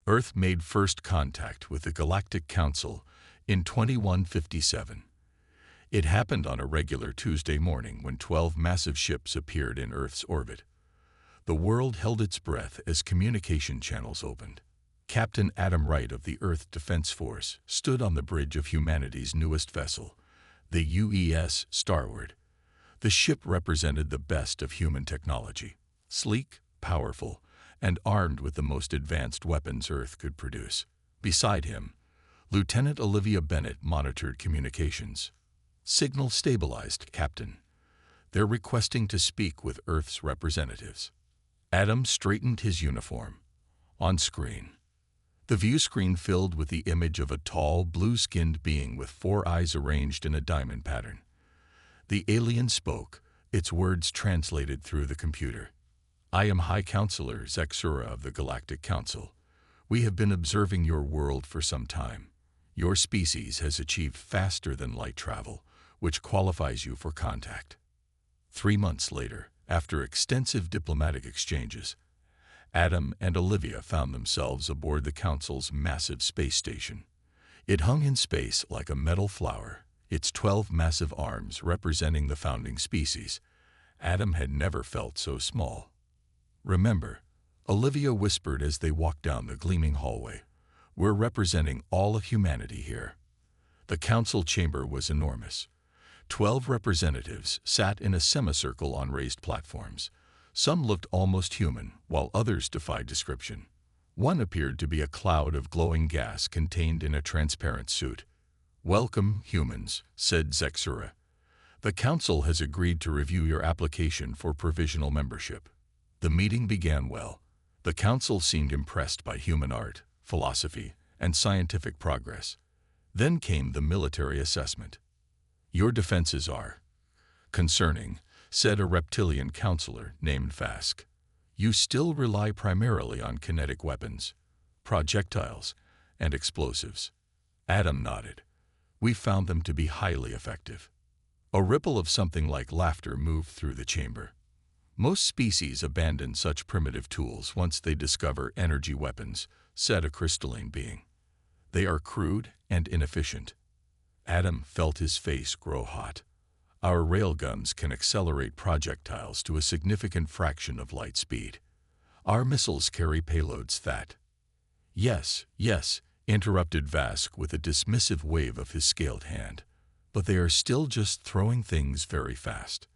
Earth made first contact with the Galactic Council in 2157. It happened on a regular Tuesday morning when 12 massive ships appeared in Earth's orbit. The world held its breath as communication channels opened. Captain Adam Wright of the Earth Defense Force stood on the bridge of humanity's newest vessel, the HFY Starward. The ship represented the best of human technology, sleek, powerful, and armed with the most advanced weapons Earth could produce. Beside him, Lieutenant Olivia Bennett monitored communications. Signal stabilized, Captain. They're requesting to speak with Earth's representatives. Adam straightened his uniform. On screen, the view screen filled with the image of a tall, blue-skinned being with 4 eyes arranged in a diamond pattern. The alien spoke, its words translated through the computer. I am High Counselor Zexura of the Galactic Council. We have been observing your world for some time. Your species has achieved faster than light travel, which qualifies you for contact. 3 months later, after extensive diplomatic exchanges, Adam and Olivia found themselves aboard the Council's massive space station. It hung in space like a metal flower, its 12 massive arms representing the founding species. Adam had never felt so small. Remember, Olivia whispered as they walked down the gleaming hallway, we're representing all of humanity here. The council chamber was enormous. 12 representatives sat in a semicircle on raised platforms. Some looked almost human, while others defied description. One appeared to be a cloud of glowing gas contained in a transparent suit. Welcome, humans, said Zexura. The council has agreed to review your application for provisional membership. The meeting began well. The council seemed impressed by human art, philosophy, and scientific progress. Then came the military assessment. Your defenses are concerning, said a reptilian counselor named Vask. You still rely primarily on kinetic weapons, projectiles, and explosives. Adam nodded. We found them to be highly effective. A ripple of something like laughter moved through the chamber. Most species abandon such primitive tools once they discover energy weapons, said a crystalline being. They are crude and inefficient. Adam felt his face grow hot. Our railguns can accelerate projectiles to a significant fraction of light speed. Our missiles carry payloads that... Yes, interrupted Vask with a dismissive wave of his scaled hand. But they are still just throwing things very fast.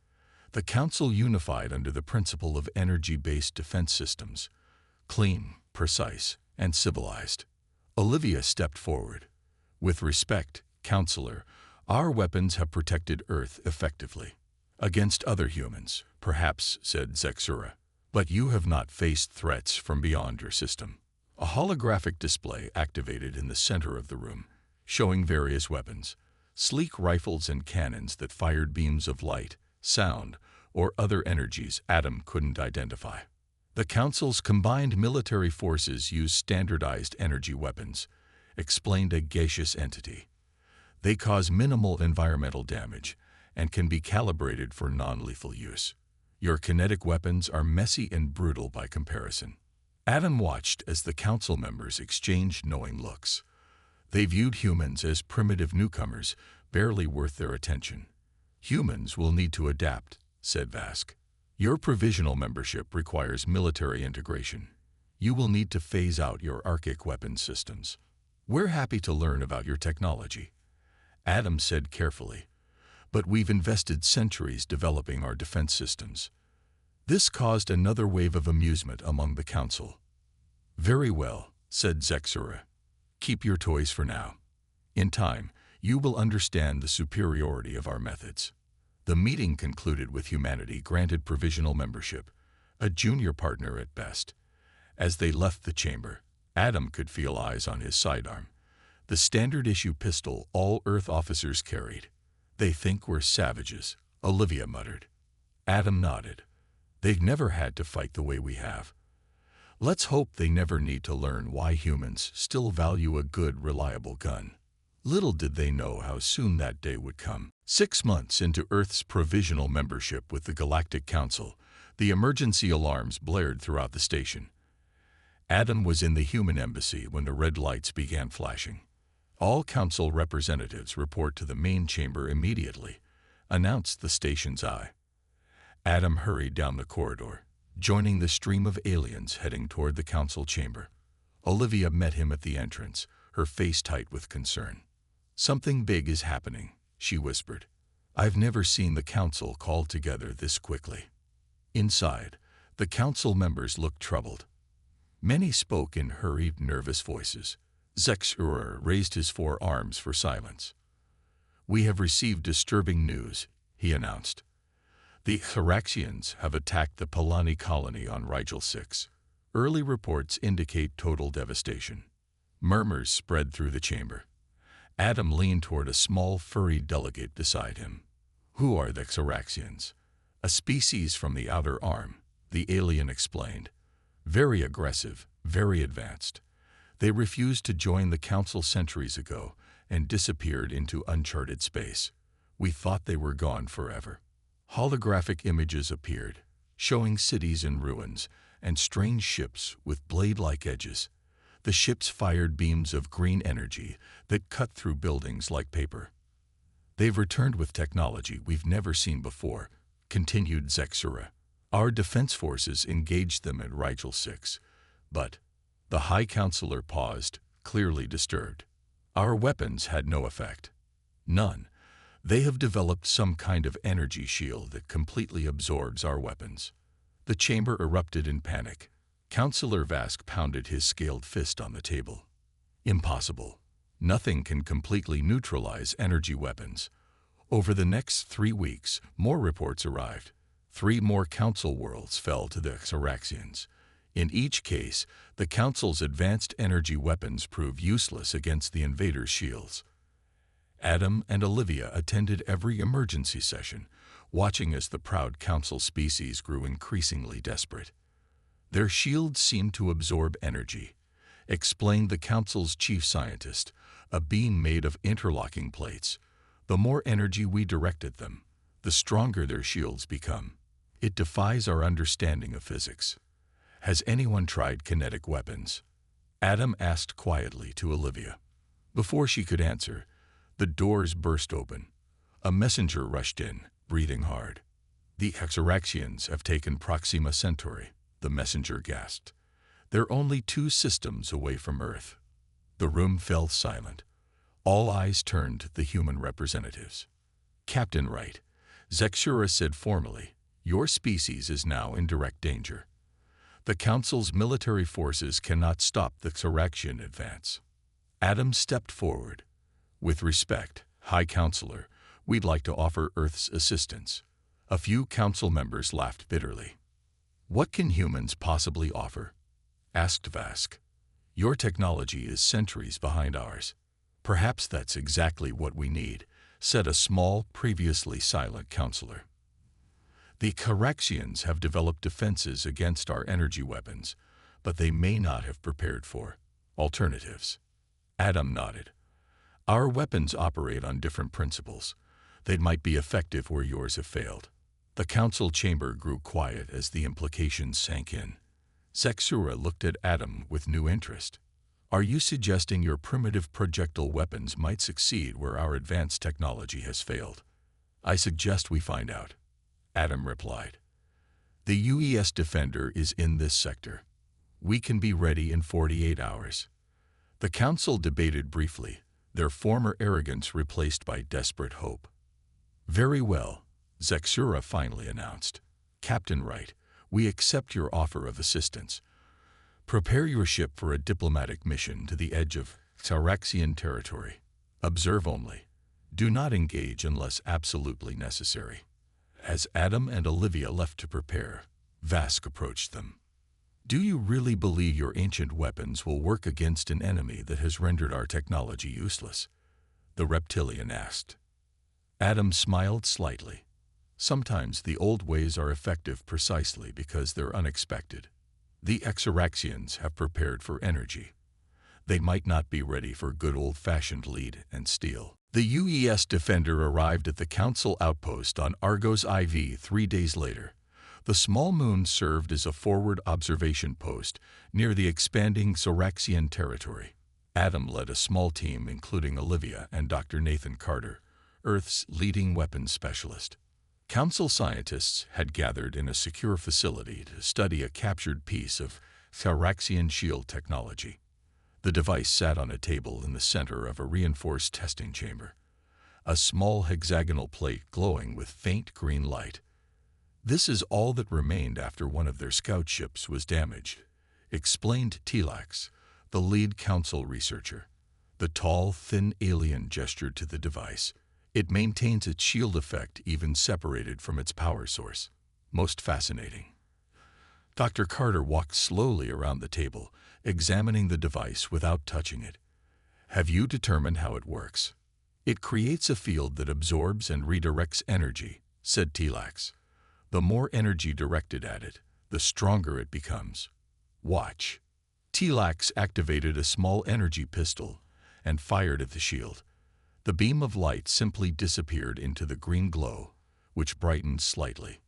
The Council unified under the principle of energy-based defense systems. Clean, precise, and civilized. Olivia stepped forward. With respect, Counselor, our weapons have protected Earth effectively. Against other humans, perhaps, said Zexura. But you have not faced threats from beyond your system. A holographic display activated in the center of the room, showing various weapons, sleek rifles and cannons that fired beams of light, sound, or other energies Adam couldn't identify. The Council's combined military forces use standardized energy weapons, explained a gaseous entity. They cause minimal environmental damage and can be calibrated for non-lethal use. Your kinetic weapons are messy and brutal by comparison. Adam watched as the council members exchanged knowing looks. They viewed humans as primitive newcomers, barely worth their attention. Humans will need to adapt, said Vask. Your provisional membership requires military integration. You will need to phase out your archaic weapons systems. We're happy to learn about your technology, Adam said carefully, but we've invested centuries developing our defense systems. This caused another wave of amusement among the council. Very well, said Zexura. Keep your toys for now. In time, you will understand the superiority of our methods. The meeting concluded with humanity granted provisional membership, a junior partner at best. As they left the chamber, Adam could feel eyes on his sidearm, the standard-issue pistol all Earth officers carried. They think we're savages, Olivia muttered. Adam nodded. They've never had to fight the way we have. Let's hope they never need to learn why humans still value a good, reliable gun. Little did they know how soon that day would come. 6 months into Earth's provisional membership with the Galactic Council, the emergency alarms blared throughout the station. Adam was in the human embassy when the red lights began flashing. All council representatives report to the main chamber immediately, announced the station's eye. Adam hurried down the corridor, joining the stream of aliens heading toward the council chamber. Olivia met him at the entrance, her face tight with concern. "Something big is happening," she whispered. "I've never seen the council called together this quickly." Inside, the council members looked troubled. Many spoke in hurried, nervous voices. Zexura raised his four arms for silence. "We have received disturbing news," he announced. "The Hyraxians have attacked the Polani colony on Rigel 6. Early reports indicate total devastation." Murmurs spread through the chamber. Adam leaned toward a small, furry delegate beside him. "Who are the Hyraxians?" "A species from the outer arm," the alien explained. "Very aggressive, very advanced. They refused to join the council centuries ago and disappeared into uncharted space. We thought they were gone forever." Holographic images appeared, showing cities in ruins and strange ships with blade-like edges. The ships fired beams of green energy that cut through buildings like paper. "They've returned with technology we've never seen before," continued Zexura. "Our defense forces engaged them at Rigel 6, but—" The High Counselor paused, clearly disturbed. "Our weapons had no effect." "None. They have developed some kind of energy shield that completely absorbs our weapons." The chamber erupted in panic. Counselor Vask pounded his scaled fist on the table. "Impossible. Nothing can completely neutralize energy weapons." Over the next 3 weeks, more reports arrived. 3 more council worlds fell to the Hyraxians. In each case, the Council's advanced energy weapons proved useless against the invaders' shields. Adam and Olivia attended every emergency session, watching as the proud Council species grew increasingly desperate. "Their shields seemed to absorb energy," explained the Council's chief scientist, "a beam made of interlocking plates. The more energy we direct at them, the stronger their shields become. It defies our understanding of physics." "Has anyone tried kinetic weapons?" Adam asked quietly to Olivia. Before she could answer, the doors burst open. A messenger rushed in, breathing hard. "The Hyraxians have taken Proxima Centauri," the messenger gasped. "They're only 2 systems away from Earth." The room fell silent. All eyes turned to the human representatives. "Captain Wright," Zexura said formally, "your species is now in direct danger. The Council's military forces cannot stop the Hyraxian advance." Adam stepped forward. "With respect, High Counselor, we'd like to offer Earth's assistance." A few council members laughed bitterly. "What can humans possibly offer?" asked Vask. "Your technology is centuries behind ours." "Perhaps that's exactly what we need," said a small, previously silent counselor. "The Hyraxians have developed defenses against our energy weapons, but they may not have prepared for alternatives." Adam nodded. "Our weapons operate on different principles. They might be effective where yours have failed." The council chamber grew quiet as the implications sank in. Zexura looked at Adam with new interest. "Are you suggesting your primitive projectile weapons might succeed where our advanced technology has failed?" "I suggest we find out," Adam replied. "The UES Defender is in this sector. We can be ready in 48 hours." The council debated briefly, their former arrogance replaced by desperate hope. "Very well," Zexura finally announced. "Captain Wright, we accept your offer of assistance. Prepare your ship for a diplomatic mission to the edge of Hyraxian territory. Observe only. Do not engage unless absolutely necessary." As Adam and Olivia left to prepare, Vask approached them. "Do you really believe your ancient weapons will work against an enemy that has rendered our technology useless?" the reptilian asked. Adam smiled slightly. "Sometimes the old ways are effective precisely because they're unexpected. The Hyraxians have prepared for energy. They might not be ready for good old-fashioned lead and steel." The UES Defender arrived at the Council outpost on Argos IV 3 days later, The small moon served as a forward observation post near the expanding Zoraxian territory. Adam led a small team including Olivia and Dr. Nathan Carter, Earth's leading weapons specialist. Council scientists had gathered in a secure facility to study a captured piece of Zoraxian shield technology. The device sat on a table in the center of a reinforced testing chamber, a small hexagonal plate glowing with faint green light. "This is all that remained after one of their scout ships was damaged," explained Telax, the lead council researcher. The tall, thin alien gestured to the device. "It maintains its shield effect even separated from its power source. Most fascinating." Dr. Carter walked slowly around the table, examining the device without touching it. "Have you determined how it works?" "It creates a field that absorbs and redirects energy," said Telax. "The more energy directed at it, the stronger it becomes. Watch." Telax activated a small energy pistol and fired at the shield. The beam of light simply disappeared into the green glow, which brightened slightly.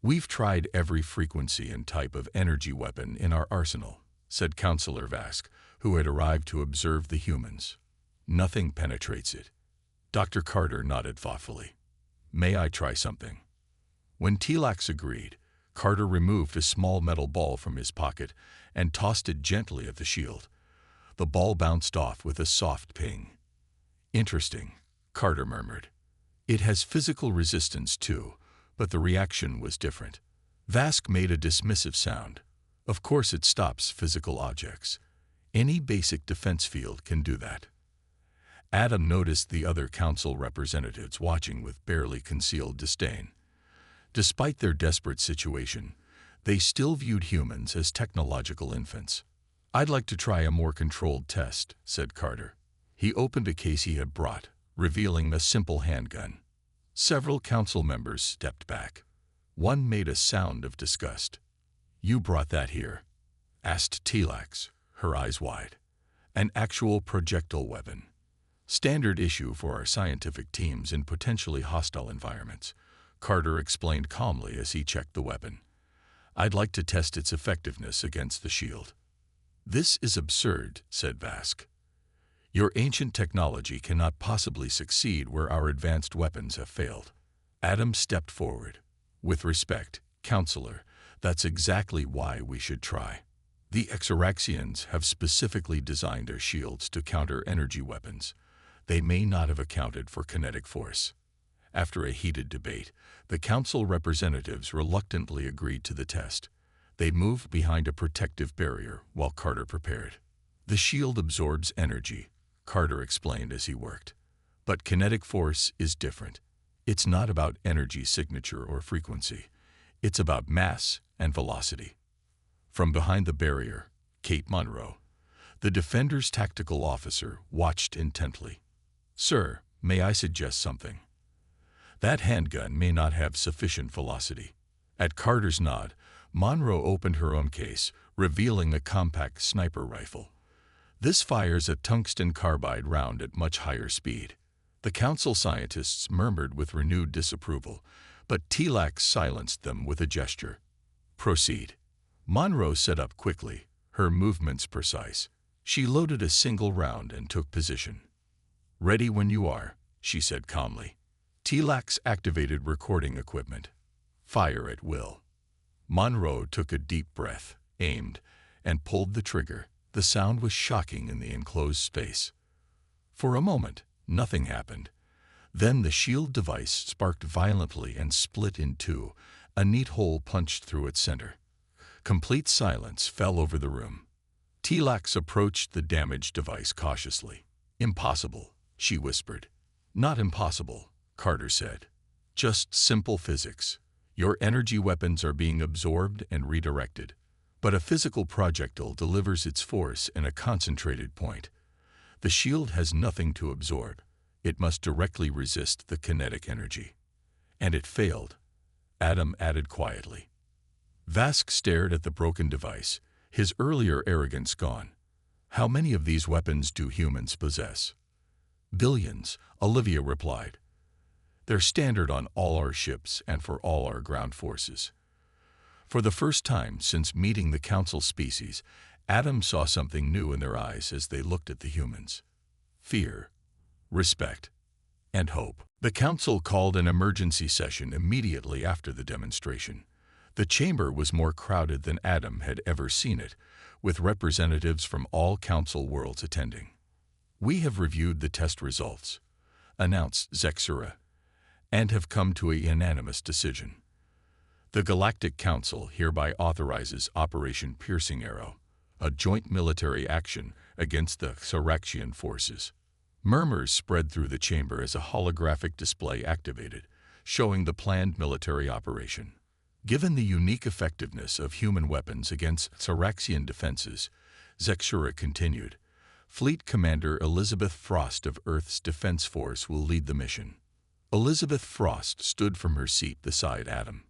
"We've tried every frequency and type of energy weapon in our arsenal," said Counselor Vask, who had arrived to observe the humans. "Nothing penetrates it." Dr. Carter nodded thoughtfully. "May I try something?" When Telax agreed, Carter removed a small metal ball from his pocket and tossed it gently at the shield. The ball bounced off with a soft ping. "Interesting," Carter murmured. "It has physical resistance too, but the reaction was different." Vask made a dismissive sound. "Of course it stops physical objects. Any basic defense field can do that." Adam noticed the other council representatives watching with barely concealed disdain. Despite their desperate situation, they still viewed humans as technological infants. "I'd like to try a more controlled test," said Carter. He opened a case he had brought, revealing a simple handgun. Several council members stepped back. One made a sound of disgust. "You brought that here?" asked Telax, her eyes wide. "An actual projectile weapon. Standard issue for our scientific teams in potentially hostile environments," Carter explained calmly as he checked the weapon. "I'd like to test its effectiveness against the shield." "This is absurd," said Vask. "Your ancient technology cannot possibly succeed where our advanced weapons have failed." Adam stepped forward. "With respect, Counselor, that's exactly why we should try. The Exoraxians have specifically designed their shields to counter energy weapons. They may not have accounted for kinetic force." After a heated debate, the council representatives reluctantly agreed to the test. They moved behind a protective barrier while Carter prepared. "The shield absorbs energy," Carter explained as he worked. "But kinetic force is different. It's not about energy signature or frequency. It's about mass and velocity." From behind the barrier, Kate Monroe, the Defender's tactical officer, watched intently. "Sir, may I suggest something? That handgun may not have sufficient velocity." At Carter's nod, Monroe opened her own case, revealing a compact sniper rifle. "This fires a tungsten carbide round at much higher speed." The council scientists murmured with renewed disapproval, but Telax silenced them with a gesture. "Proceed." Monroe set up quickly, her movements precise. She loaded a single round and took position. "Ready when you are," she said calmly. Telax activated recording equipment. "Fire at will." Monroe took a deep breath, aimed, and pulled the trigger. The sound was shocking in the enclosed space. For a moment, nothing happened. Then the shield device sparked violently and split in two, a neat hole punched through its center. Complete silence fell over the room. Telax approached the damaged device cautiously. "Impossible," she whispered. "Not impossible," Carter said. "Just simple physics. Your energy weapons are being absorbed and redirected. But a physical projectile delivers its force in a concentrated point. The shield has nothing to absorb. It must directly resist the kinetic energy." "And it failed," Adam added quietly. Vask stared at the broken device, his earlier arrogance gone. "How many of these weapons do humans possess?" "Billions," Olivia replied. "They're standard on all our ships and for all our ground forces." For the first time since meeting the Council species, Adam saw something new in their eyes as they looked at the humans. Fear, respect, and hope. The Council called an emergency session immediately after the demonstration. The chamber was more crowded than Adam had ever seen it, with representatives from all Council worlds attending. "We have reviewed the test results," announced Zexura, "and have come to a unanimous decision. The Galactic Council hereby authorizes Operation Piercing Arrow, a joint military action against the Xaraxian forces." Murmurs spread through the chamber as a holographic display activated, showing the planned military operation. Given the unique effectiveness of human weapons against Xaraxian defenses, Zexura continued, "Fleet Commander Elizabeth Frost of Earth's Defense Force will lead the mission." Elizabeth Frost stood from her seat beside Adam.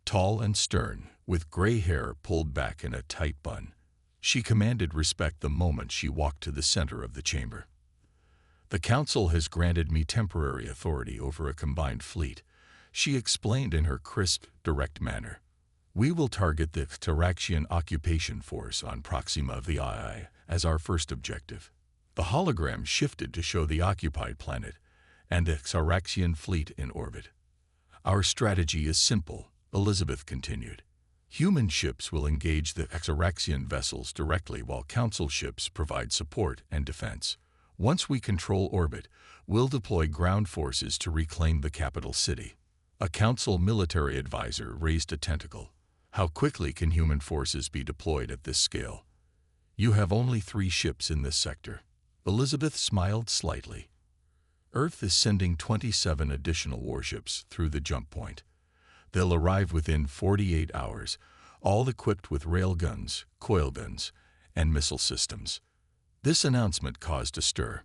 Tall and stern, with gray hair pulled back in a tight bun, she commanded respect the moment she walked to the center of the chamber. "The Council has granted me temporary authority over a combined fleet," she explained in her crisp, direct manner. "We will target the Xaraxian occupation force on Proxima of the Eye as our first objective." The hologram shifted to show the occupied planet and the Xaraxian fleet in orbit. "Our strategy is simple," Elizabeth continued. "Human ships will engage the Xaraxian vessels directly while Council ships provide support and defense. Once we control orbit, we'll deploy ground forces to reclaim the capital city." A Council military advisor raised a tentacle. "How quickly can human forces be deployed at this scale?" "You have only 3 ships in this sector." Elizabeth smiled slightly. "Earth is sending 27 additional warships through the jump point. They'll arrive within 48 hours, all equipped with railguns, coil guns, and missile systems." This announcement caused a stir.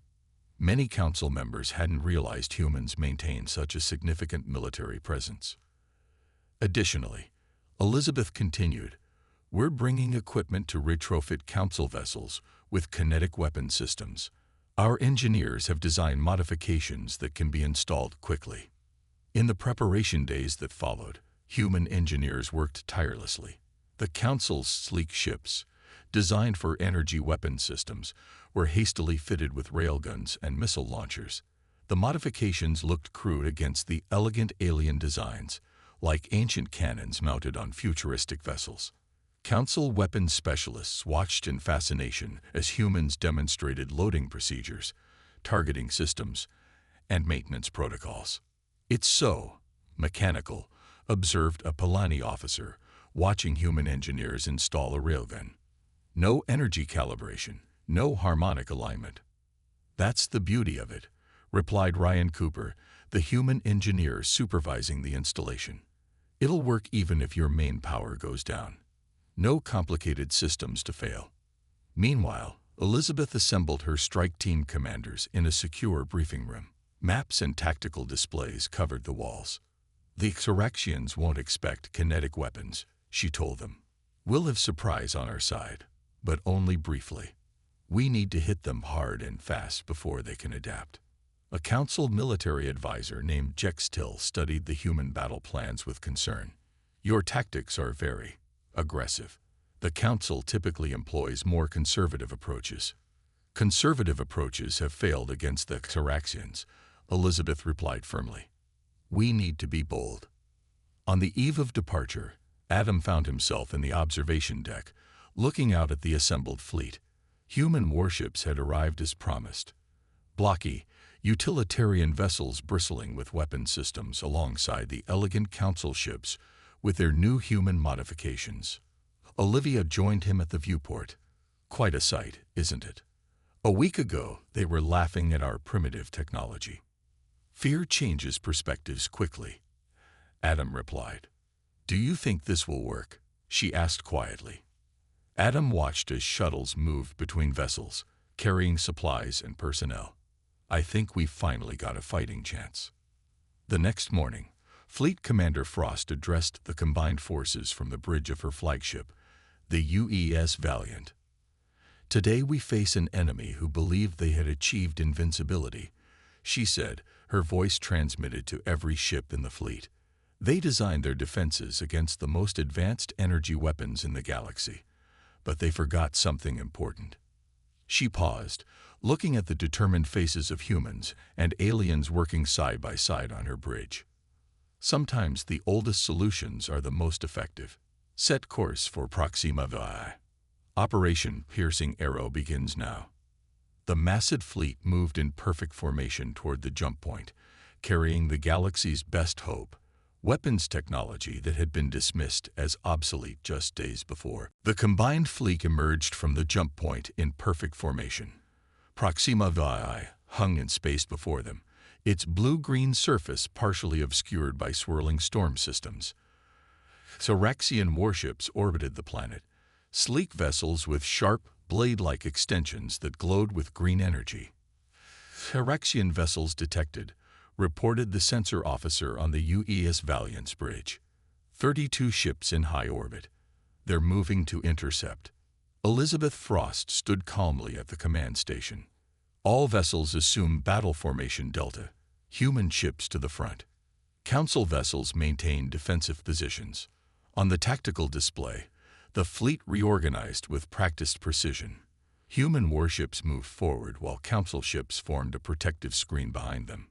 Many Council members hadn't realized humans maintained such a significant military presence. Additionally, Elizabeth continued, "We're bringing equipment to retrofit Council vessels with kinetic weapon systems. Our engineers have designed modifications that can be installed quickly." In the preparation days that followed, human engineers worked tirelessly. The Council's sleek ships, designed for energy weapon systems, were hastily fitted with railguns and missile launchers. The modifications looked crude against the elegant alien designs, like ancient cannons mounted on futuristic vessels. Council weapons specialists watched in fascination as humans demonstrated loading procedures, targeting systems, and maintenance protocols. "It's so mechanical," observed a Palani officer, watching human engineers install a railgun. "No energy calibration, no harmonic alignment." "That's the beauty of it," replied Ryan Cooper, the human engineer supervising the installation. "It'll work even if your main power goes down. No complicated systems to fail." Meanwhile, Elizabeth assembled her strike team commanders in a secure briefing room. Maps and tactical displays covered the walls. "The Xaraxians won't expect kinetic weapons," she told them. "We'll have surprise on our side, but only briefly. We need to hit them hard and fast before they can adapt." A Council military advisor named Jextil studied the human battle plans with concern. "Your tactics are very aggressive. The Council typically employs more conservative approaches." "Conservative approaches have failed against the Xaraxians," Elizabeth replied firmly. "We need to be bold." On the eve of departure, Adam found himself in the observation deck, looking out at the assembled fleet. Human warships had arrived as promised. Blocky, utilitarian vessels bristling with weapon systems alongside the elegant Council ships with their new human modifications. Olivia joined him at the viewport. "Quite a sight, isn't it? A week ago, they were laughing at our primitive technology." "Fear changes perspectives quickly," Adam replied. "Do you think this will work?" she asked quietly. Adam watched as shuttles moved between vessels, carrying supplies and personnel. "I think we've finally got a fighting chance." The next morning, Fleet Commander Frost addressed the combined forces from the bridge of her flagship, the UES Valiant. "Today we face an enemy who believed they had achieved invincibility," she said, her voice transmitted to every ship in the fleet. They designed their defenses against the most advanced energy weapons in the galaxy, but they forgot something important. She paused, looking at the determined faces of humans and aliens working side by side on her bridge. Sometimes the oldest solutions are the most effective. Set course for Proxima Vi. Operation Piercing Arrow begins now. The massive fleet moved in perfect formation toward the jump point, carrying the galaxy's best hope, weapons technology that had been dismissed as obsolete just days before. The combined fleet emerged from the jump point in perfect formation. Proxima Vi hung in space before them, its blue-green surface partially obscured by swirling storm systems. Syraxian warships orbited the planet, sleek vessels with sharp, blade-like extensions that glowed with green energy. Syraxian vessels detected, reported the sensor officer on the UES Valiant's bridge. 32 ships in high orbit. They're moving to intercept. Elizabeth Frost stood calmly at the command station. All vessels assume battle formation Delta, human ships to the front. Council vessels maintain defensive positions. On the tactical display, the fleet reorganized with practiced precision. Human warships moved forward while Council ships formed a protective screen behind them.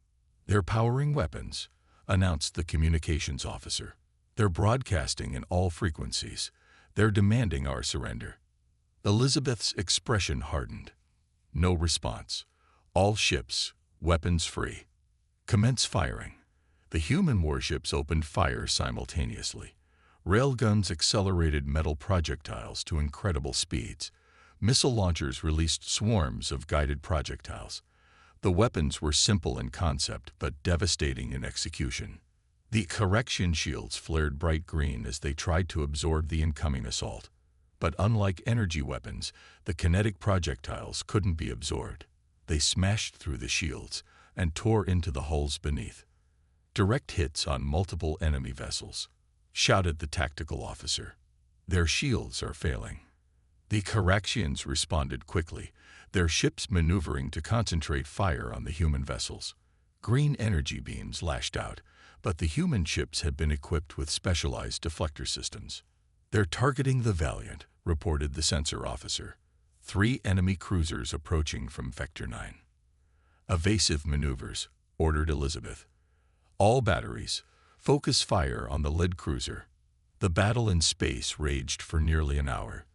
"They're powering weapons," announced the communications officer. "They're broadcasting in all frequencies. They're demanding our surrender." Elizabeth's expression hardened. No response. All ships, weapons free. Commence firing. The human warships opened fire simultaneously. Railguns accelerated metal projectiles to incredible speeds. Missile launchers released swarms of guided projectiles. The weapons were simple in concept but devastating in execution. The correction shields flared bright green as they tried to absorb the incoming assault. But unlike energy weapons, the kinetic projectiles couldn't be absorbed. They smashed through the shields and tore into the hulls beneath. "Direct hits on multiple enemy vessels," shouted the tactical officer. "Their shields are failing." The Caraxians responded quickly, their ships maneuvering to concentrate fire on the human vessels. Green energy beams lashed out, but the human ships had been equipped with specialized deflector systems. "They're targeting the Valiant," reported the sensor officer. 3 enemy cruisers approaching from Vector 9. "Evasive maneuvers," ordered Elizabeth. "All batteries, focus fire on the lead cruiser." The battle in space raged for nearly an hour.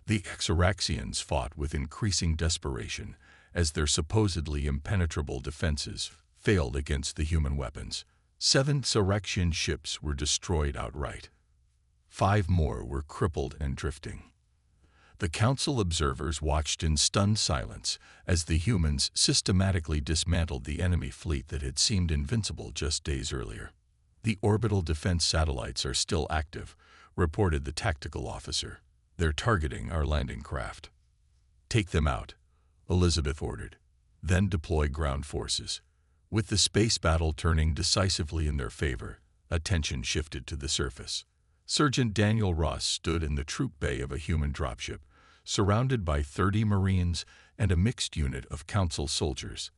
The Xeraxians fought with increasing desperation as their supposedly impenetrable defenses failed against the human weapons. 7 Xeraxian ships were destroyed outright. 5 more were crippled and drifting. The Council observers watched in stunned silence as the humans systematically dismantled the enemy fleet that had seemed invincible just days earlier. "The orbital defense satellites are still active," reported the tactical officer. "They're targeting our landing craft." "Take them out," Elizabeth ordered. "Then deploy ground forces." With the space battle turning decisively in their favor, attention shifted to the surface. Sergeant Daniel Ross stood in the troop bay of a human dropship, surrounded by 30 Marines and a mixed unit of Council soldiers.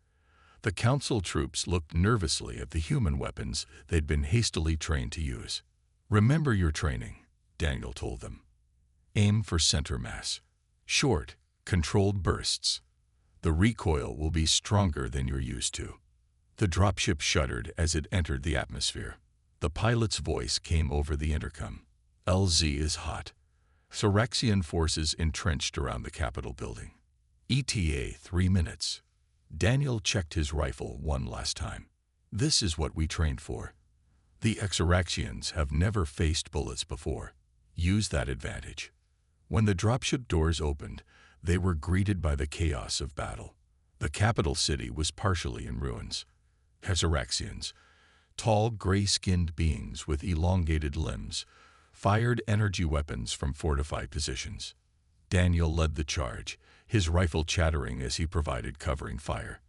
The Council troops looked nervously at the human weapons they'd been hastily trained to use. "Remember your training," Daniel told them. "Aim for center mass. Short, controlled bursts. The recoil will be stronger than you're used to." The dropship shuddered as it entered the atmosphere. The pilot's voice came over the intercom. "LZ is hot. Xeraxian forces entrenched around the Capitol building. ETA 3 minutes." Daniel checked his rifle one last time. "This is what we trained for. The Xeraxians have never faced bullets before. Use that advantage." When the dropship doors opened, they were greeted by the chaos of battle. The capital city was partially in ruins. Xeraxians, tall, gray-skinned beings with elongated limbs, fired energy weapons from fortified positions. Daniel led the charge, his rifle chattering as he provided covering fire.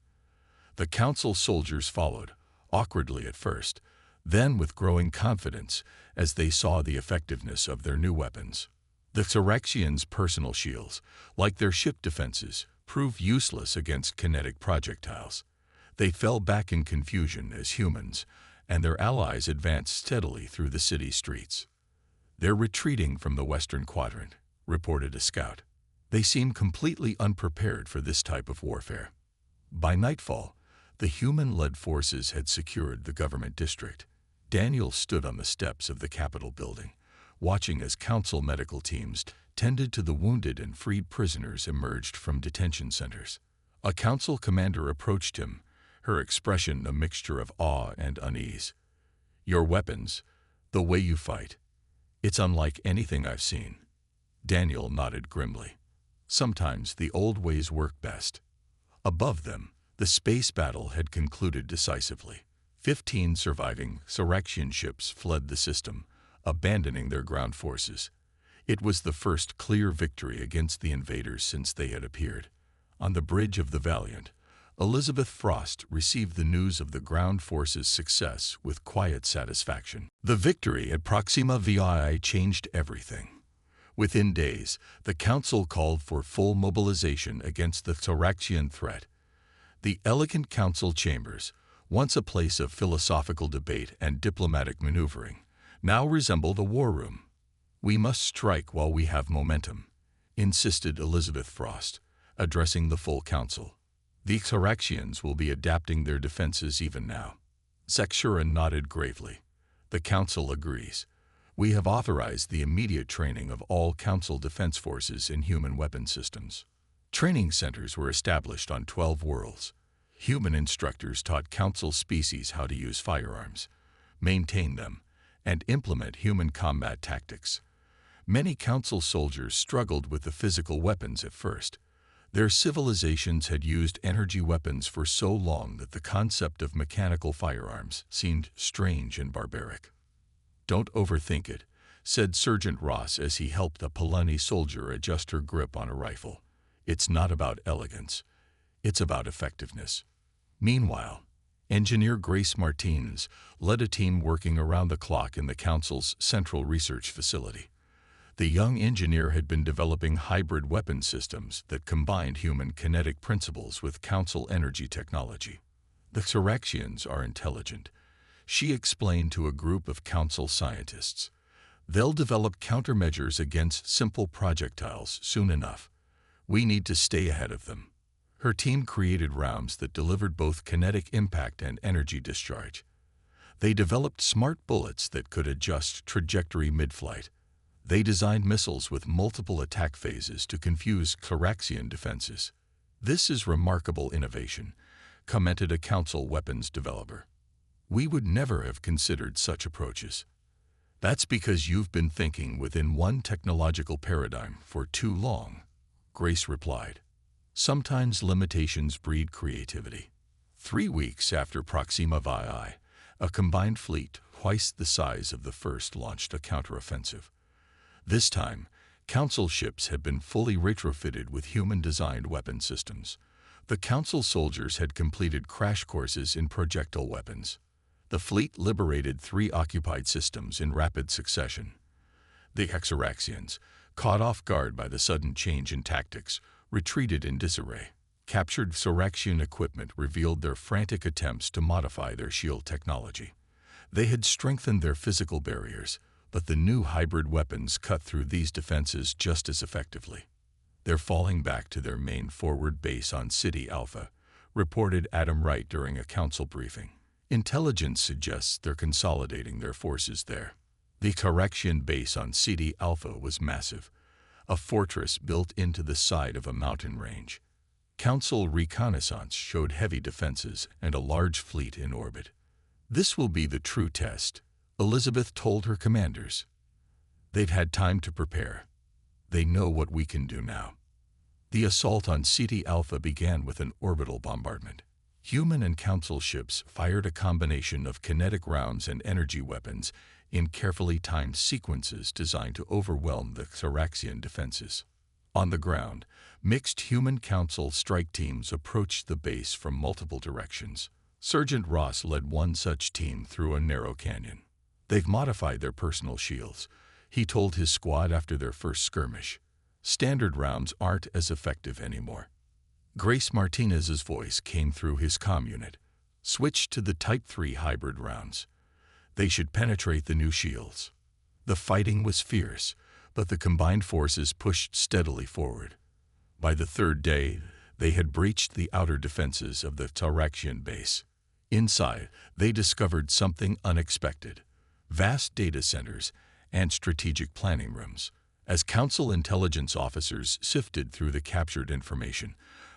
The Council soldiers followed, awkwardly at first, then with growing confidence as they saw the effectiveness of their new weapons. The Xeraxians' personal shields, like their ship defenses, proved useless against kinetic projectiles. They fell back in confusion as humans, and their allies advanced steadily through the city streets. "They're retreating from the western quadrant," reported a scout. "They seem completely unprepared for this type of warfare." By nightfall, the human-led forces had secured the government district. Daniel stood on the steps of the Capitol building, watching as council medical teams tended to the wounded and freed prisoners emerged from detention centers. A council commander approached him, her expression a mixture of awe and unease. "Your weapons, the way you fight, it's unlike anything I've seen." Daniel nodded grimly. Sometimes the old ways work best. Above them, the space battle had concluded decisively. 15 surviving Soraxian ships fled the system, abandoning their ground forces. It was the first clear victory against the invaders since they had appeared. On the bridge of the Valiant, Elizabeth Frost received the news of the ground forces' success with quiet satisfaction. The victory at Proxima VI changed everything. Within days, the Council called for full mobilization against the Soraxian threat. The elegant council chambers, once a place of philosophical debate and diplomatic maneuvering, now resembled a war room. "We must strike while we have momentum," insisted Elizabeth Frost, addressing the full council. "The Soraxians will be adapting their defenses even now." Sexura nodded gravely. "The council agrees. We have authorized the immediate training of all council defense forces in human weapon systems." Training centers were established on 12 worlds. Human instructors taught council species how to use firearms, maintain them, and implement human combat tactics. Many council soldiers struggled with the physical weapons at first. Their civilizations had used energy weapons for so long that the concept of mechanical firearms seemed strange and barbaric. "Don't overthink it," said Sergeant Ross as he helped a Polani soldier adjust her grip on a rifle. "It's not about elegance. It's about effectiveness." Meanwhile, Engineer Grace Martinez led a team working around the clock in the Council's central research facility. The young engineer had been developing hybrid weapon systems that combined human kinetic principles with Council energy technology. "The Soraxians are intelligent," she explained to a group of Council scientists. "They'll develop countermeasures against simple projectiles soon enough. We need to stay ahead of them." Her team created rounds that delivered both kinetic impact and energy discharge. They developed smart bullets that could adjust trajectory mid-flight. They designed missiles with multiple attack phases to confuse Soraxian defenses. "This is remarkable innovation," commented a Council weapons developer. "We would never have considered such approaches." "That's because you've been thinking within one technological paradigm for too long," Grace replied. "Sometimes limitations breed creativity." 3 weeks after Proxima VI, a combined fleet twice the size of the first launched a counteroffensive. This time, Council ships had been fully retrofitted with human-designed weapon systems. The Council soldiers had completed crash courses in projectile weapons. The fleet liberated 3 occupied systems in rapid succession. The Soraxians, caught off guard by the sudden change in tactics, retreated in disarray. Captured Soraxian equipment revealed their frantic attempts to modify their shield technology. They had strengthened their physical barriers, but the new hybrid weapons cut through these defenses just as effectively. "They're falling back to their main forward base on City Alpha," reported Adam Wright during a council briefing. "Intelligence suggests they're consolidating their forces there." The Soraxian base on City Alpha was massive, a fortress built into the side of a mountain range. Council reconnaissance showed heavy defenses and a large fleet in orbit. "This will be the true test," Elizabeth told her commanders. "They've had time to prepare. They know what we can do now." The assault on City Alpha began with an orbital bombardment. Human and Council ships fired a combination of kinetic rounds and energy weapons in carefully timed sequences designed to overwhelm the Soraxian defenses. On the ground, mixed human Council strike teams approached the base from multiple directions. Sergeant Ross led one such team through a narrow canyon. "They've modified their personal shields," he told his squad after their first skirmish. "Standard rounds aren't as effective anymore." Grace Martinez's voice came through his comm unit. "Switch to the Type 3 hybrid rounds. They should penetrate the new shields. The fighting was fierce, but the combined forces pushed steadily forward. By the third day, they had breached the outer defenses of the Taraxian base. Inside, they discovered something unexpected: vast data centers and strategic planning rooms. As Council intelligence officers sifted through the captured information,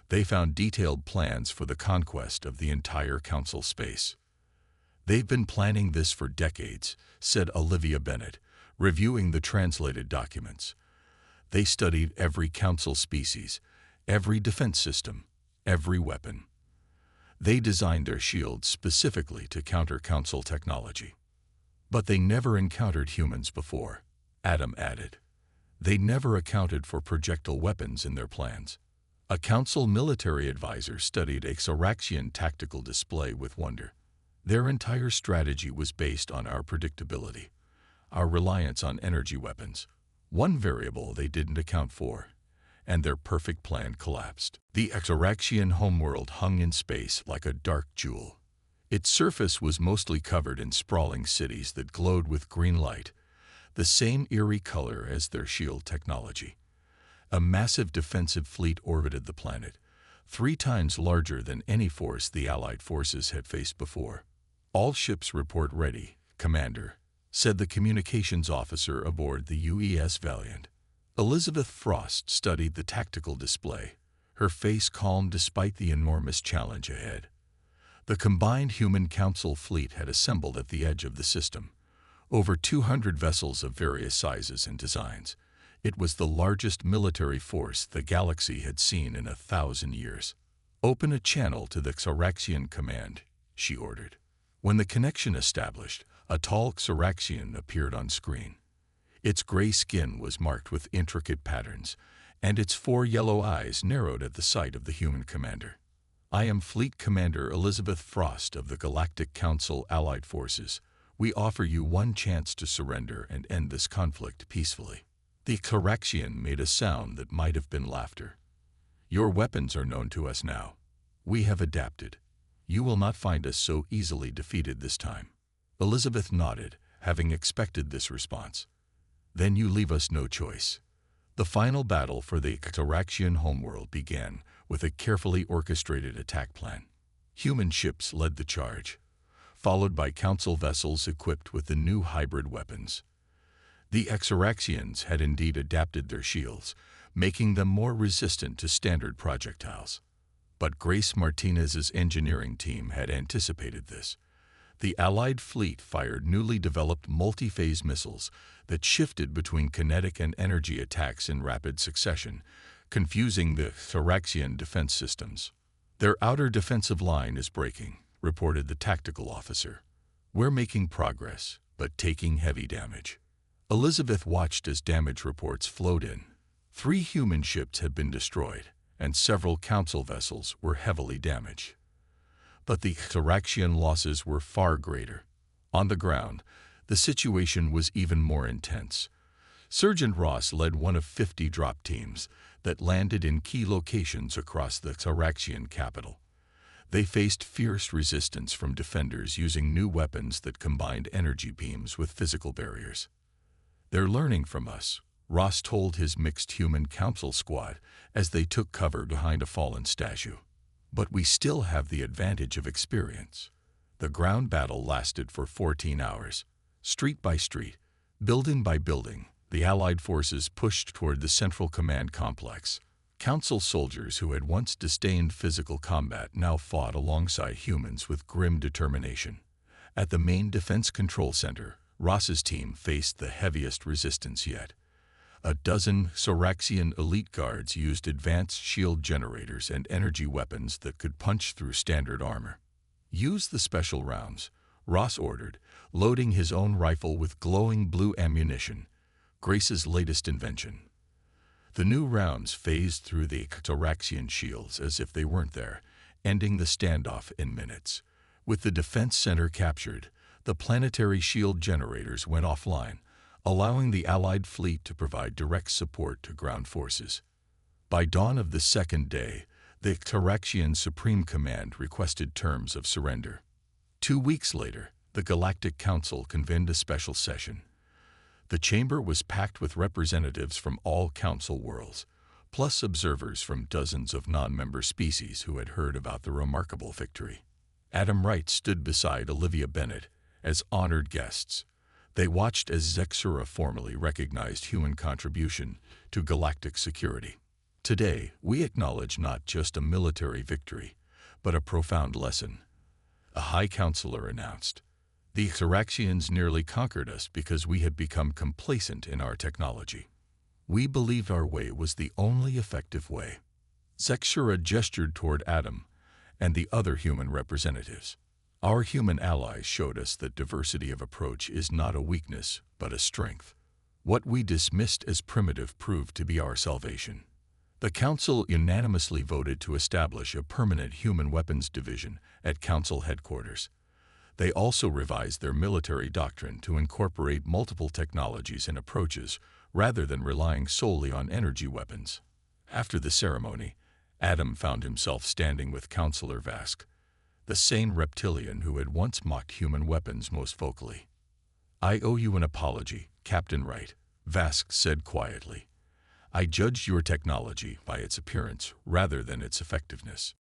they found detailed plans for the conquest of the entire Council space. "They've been planning this for decades," said Olivia Bennett, reviewing the translated documents. "They studied every Council species, every defense system, every weapon. They designed their shields specifically to counter Council technology. But they never encountered humans before," Adam added. "They never accounted for projectile weapons in their plans." A Council military advisor studied a Xeraxian tactical display with wonder. "Their entire strategy was based on our predictability, our reliance on energy weapons. One variable they didn't account for, and their perfect plan collapsed." The Xeraxian homeworld hung in space like a dark jewel. Its surface was mostly covered in sprawling cities that glowed with green light, the same eerie color as their shield technology. A massive defensive fleet orbited the planet, 3 times larger than any force the Allied forces had faced before. "All ships report ready, Commander," said the communications officer aboard the UES Valiant. Elizabeth Frost studied the tactical display, her face calm despite the enormous challenge ahead. The combined human Council fleet had assembled at the edge of the system. Over 200 vessels of various sizes and designs. It was the largest military force the galaxy had seen in 1,000 years. "Open a channel to the Xeraxian command," she ordered. When the connection established, a tall Xeraxian appeared on screen. Its gray skin was marked with intricate patterns, and its 4 yellow eyes narrowed at the sight of the human commander. "I am Fleet Commander Elizabeth Frost of the Galactic Council Allied Forces. We offer you one chance to surrender and end this conflict peacefully." The Xeraxian made a sound that might have been laughter. "Your weapons are known to us now. We have adapted. You will not find us so easily defeated this time." Elizabeth nodded, having expected this response. "Then you leave us no choice." The final battle for the Xeraxian homeworld began with a carefully orchestrated attack plan. Human ships led the charge, followed by Council vessels equipped with the new hybrid weapons. The Xeraxians had indeed adapted their shields, making them more resistant to standard projectiles. But Grace Martinez's engineering team had anticipated this. The Allied fleet fired newly developed multi-phase missiles that shifted between kinetic and energy attacks in rapid succession, confusing the Xeraxian defense systems. "Their outer defensive line is breaking," reported the tactical officer. "We're making progress, but taking heavy damage." Elizabeth watched as damage reports flowed in. 3 human ships had been destroyed, and several Council vessels were heavily damaged. But the Xeraxian losses were far greater. On the ground, the situation was even more intense. Sergeant Ross led one of 50 drop teams that landed in key locations across the Xeraxian capital. They faced fierce resistance from defenders using new weapons that combined energy beams with physical barriers. "They're learning from us," Ross told his mixed human Council squad as they took cover behind a fallen statue. "But we still have the advantage of experience." The ground battle lasted for 14 hours. Street by street, building by building, the Allied forces pushed toward the Central Command Complex. Council soldiers who had once disdained physical combat now fought alongside humans with grim determination. At the main defense control center, Ross's team faced the heaviest resistance yet. A dozen Xeraxian elite guards used advanced shield generators and energy weapons that could punch through standard armor. "Use the special rounds," Ross ordered, loading his own rifle with glowing blue ammunition, Grace's latest invention. The new rounds phased through the Xeraxian shields as if they weren't there, ending the standoff in minutes. With the defense center captured, the planetary shield generators went offline, allowing the Allied fleet to provide direct support to ground forces. By dawn of the second day, the Xeraxian Supreme Command requested terms of surrender. 2 weeks later, The Galactic Council convened a special session. The chamber was packed with representatives from all council worlds, plus observers from dozens of non-member species who had heard about the remarkable victory. Adam Wright stood beside Olivia Bennett as honored guests. They watched as Zexura formally recognized human contribution to galactic security. Today, we acknowledge not just a military victory, but a profound lesson. A High Counselor announced, "The Xeraxians nearly conquered us because we had become complacent in our technology. We believed our way was the only effective way." Zexura gestured toward Adam and the other human representatives. "Our human allies showed us that diversity of approach is not a weakness, but a strength. What we dismissed as primitive proved to be our salvation." The Council unanimously voted to establish a permanent human weapons division at Council headquarters. They also revised their military doctrine to incorporate multiple technologies and approaches rather than relying solely on energy weapons. After the ceremony, Adam found himself standing with Counselor Vask, the sane reptilian who had once mocked human weapons most vocally. "I owe you an apology, Captain Wright," Vask said quietly. "I judged your technology by its appearance rather than its effectiveness."